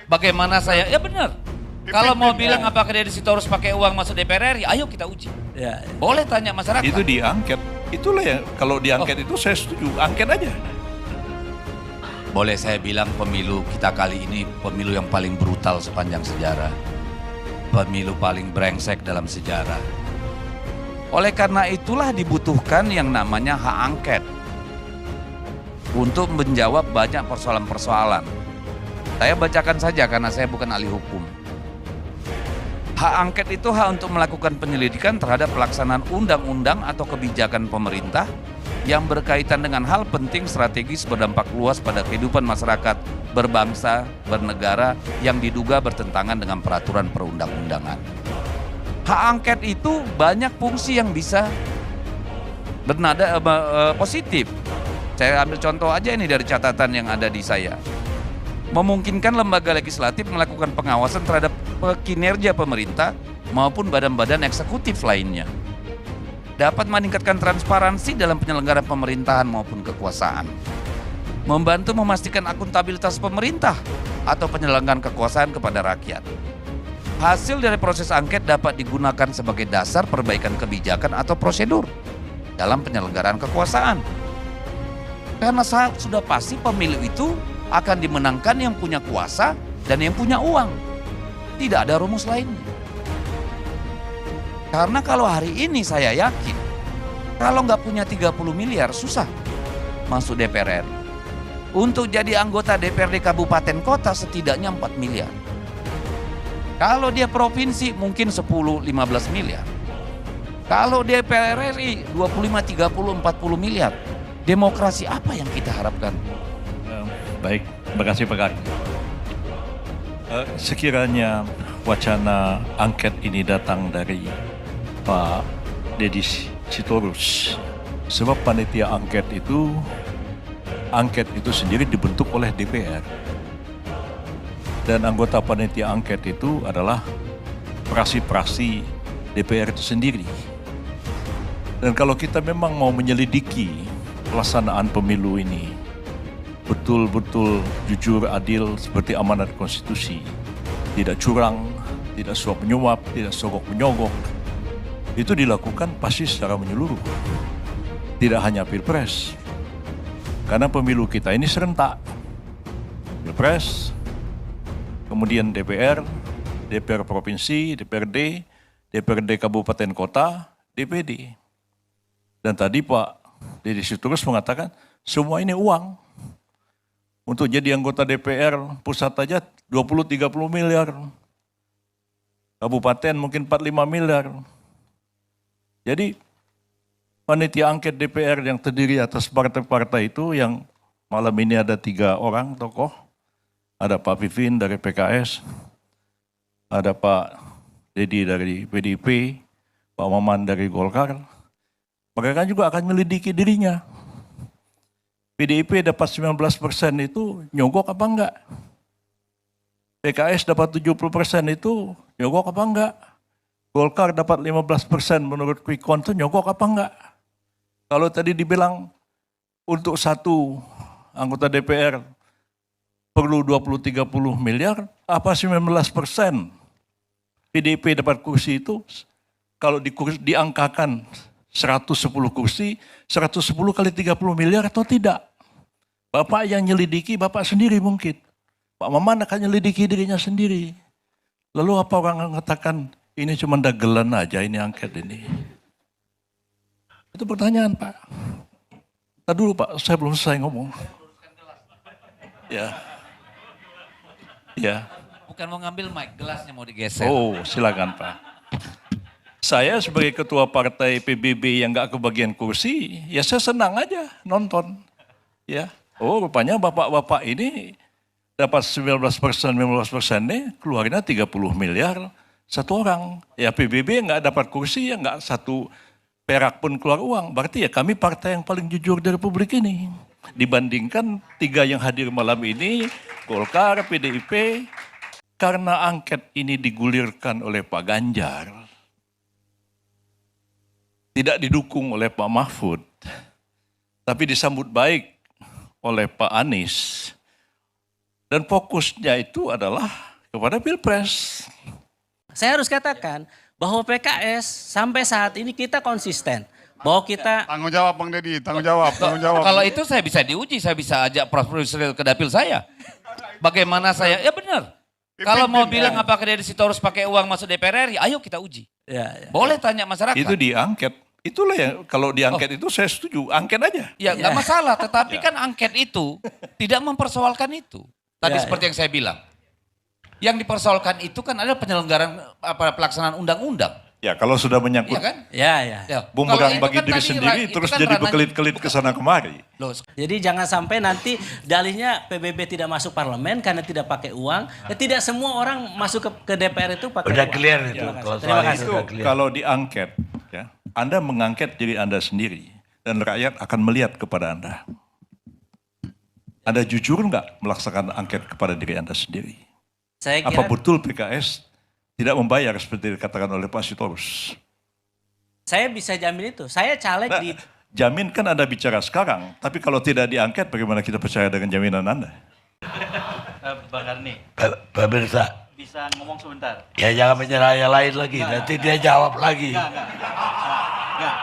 Bagaimana saya? Ya benar. Kalau mau bilang apakah dia di situ harus pakai uang masuk DPR RI, ayo kita uji. Ya. Boleh tanya masyarakat. Itu diangket. Itulah ya, kalau diangket itu saya setuju, angket aja. Boleh saya bilang pemilu kita kali ini pemilu yang paling brutal sepanjang sejarah. Pemilu paling brengsek dalam sejarah. Oleh karena itulah dibutuhkan yang namanya hak angket. Untuk menjawab banyak persoalan-persoalan. Saya bacakan saja karena saya bukan ahli hukum. Hak angket itu hak untuk melakukan penyelidikan terhadap pelaksanaan undang-undang atau kebijakan pemerintah yang berkaitan dengan hal penting strategis berdampak luas pada kehidupan masyarakat berbangsa, bernegara yang diduga bertentangan dengan peraturan perundang-undangan. Hak angket itu banyak fungsi yang bisa bernada positif. Saya ambil contoh aja ini dari catatan yang ada di saya. Memungkinkan lembaga legislatif melakukan pengawasan terhadap kinerja pemerintah maupun badan-badan eksekutif lainnya. Dapat meningkatkan transparansi dalam penyelenggaraan pemerintahan maupun kekuasaan. Membantu memastikan akuntabilitas pemerintah atau penyelenggaraan kekuasaan kepada rakyat. Hasil dari proses angket dapat digunakan sebagai dasar perbaikan kebijakan atau prosedur dalam penyelenggaraan kekuasaan. Karena sudah pasti pemilu itu akan dimenangkan yang punya kuasa dan yang punya uang. Tidak ada rumus lainnya. Karena kalau hari ini saya yakin, kalau nggak punya 30 miliar susah masuk DPR RI. Untuk jadi anggota DPRD kabupaten kota setidaknya 4 miliar. Kalau dia provinsi mungkin 10-15 miliar. Kalau DPR RI 25, 30, 40 miliar. Demokrasi apa yang kita harapkan? Baik, terima kasih Pak Kari. Sekiranya wacana angket ini datang dari Pak Deddy Sitorus, sebab panitia angket itu sendiri dibentuk oleh DPR. Dan anggota panitia angket itu adalah praksi-praksi DPR itu sendiri. Dan kalau kita memang mau menyelidiki pelaksanaan pemilu ini, betul-betul jujur, adil seperti amanat konstitusi, tidak curang, tidak suap menyuap, tidak sogok menyogok, itu dilakukan pasti secara menyeluruh. Tidak hanya Pilpres, karena pemilu kita ini serentak. Pilpres, kemudian DPR, DPR provinsi, DPRD, DPRD kabupaten kota, DPD. Dan tadi Pak Deddy Sitorus mengatakan semua ini uang. Untuk jadi anggota DPR pusat aja 20-30 miliar. Kabupaten mungkin 4-5 miliar. Jadi panitia angket DPR yang terdiri atas partai-partai itu yang malam ini ada 3 orang tokoh. Ada Pak Vivin dari PKS, ada Pak Deddy dari PDIP, Pak Maman dari Golkar. Mereka juga akan melidiki dirinya. PDIP dapat 19% itu nyogok apa enggak? PKS dapat 70% itu nyogok apa enggak? Golkar dapat 15% menurut quick count itu nyogok apa enggak? Kalau tadi dibilang untuk satu anggota DPR perlu 20-30 miliar, apa 19% PDIP dapat kursi itu kalau diangkakan 110 kursi, 110 kali 30 miliar atau tidak? Bapak yang nyelidiki, Bapak sendiri mungkin. Pak Maman akan nyelidiki dirinya sendiri. Lalu apa orang mengatakan, ini cuma dagelan aja ini angket ini? Itu pertanyaan Pak. Tadi dulu Pak, saya belum selesai ngomong. Ya. Ya. Bukan mau ngambil mic, gelasnya mau digeser. Oh, silakan Pak. Saya sebagai ketua partai PBB yang nggak kebagian kursi, ya saya senang aja nonton. Ya, oh rupanya bapak-bapak ini dapat 19% nih, keluarnya 30 miliar satu orang. Ya PBB nggak dapat kursi, ya nggak satu perak pun keluar uang. Berarti ya kami partai yang paling jujur di Republik ini. Dibandingkan 3 yang hadir malam ini, Golkar, PDIP, karena angket ini digulirkan oleh Pak Ganjar, tidak didukung oleh Pak Mahfud, tapi disambut baik oleh Pak Anies. Dan fokusnya itu adalah kepada Pilpres. Saya harus katakan bahwa PKS sampai saat ini kita konsisten. Bahwa kita... Tanggung jawab Bang Deddy, tanggung jawab. Kalau itu saya bisa diuji, saya bisa ajak Prof. Yusril ke dapil saya. Bagaimana saya, ya benar. Kalau mau bilang apakah Deddy Sitorus pakai uang masuk DPR RI, ayo kita uji. Ya. Boleh tanya masyarakat. Itu diangket. Itulah yang kalau diangket itu saya setuju, angket aja. Ya nggak masalah, tetapi kan angket itu tidak mempersoalkan itu. Tadi seperti yang saya bilang. Yang dipersoalkan itu kan adalah penyelenggaraan pelaksanaan undang-undang. Ya kalau sudah menyangkut Iya kan? Ya. bumerang Kalau itu bagi kan diri tadi sendiri itu terus kan jadi ranahnya- bekelit-kelit ke sana kemari. Loh, Jadi jangan sampai nanti dalihnya PBB tidak masuk parlemen karena tidak pakai uang. Ya, tidak semua orang masuk ke DPR itu pakai Udah uang. clear itu. Terima kasih. Kalau Terima soal kasih. itu Itu udah clear. kalau diangket, ya, Anda mengangket diri Anda sendiri dan rakyat akan melihat kepada Anda. Anda jujur nggak melaksanakan angket kepada diri Anda sendiri? Saya Apa kira betul PKS tidak membayar seperti dikatakan oleh Pak Sitorus? saya bisa jamin itu. Saya caleg Nah, di jamin kan Anda bicara sekarang, tapi kalau tidak diangket bagaimana kita percaya dengan jaminan Anda? Bang Karni, Pemirsa, bisa ngomong sebentar? ya jangan menyerah yang lain lagi. Nanti dia jawab lagi. Enggak.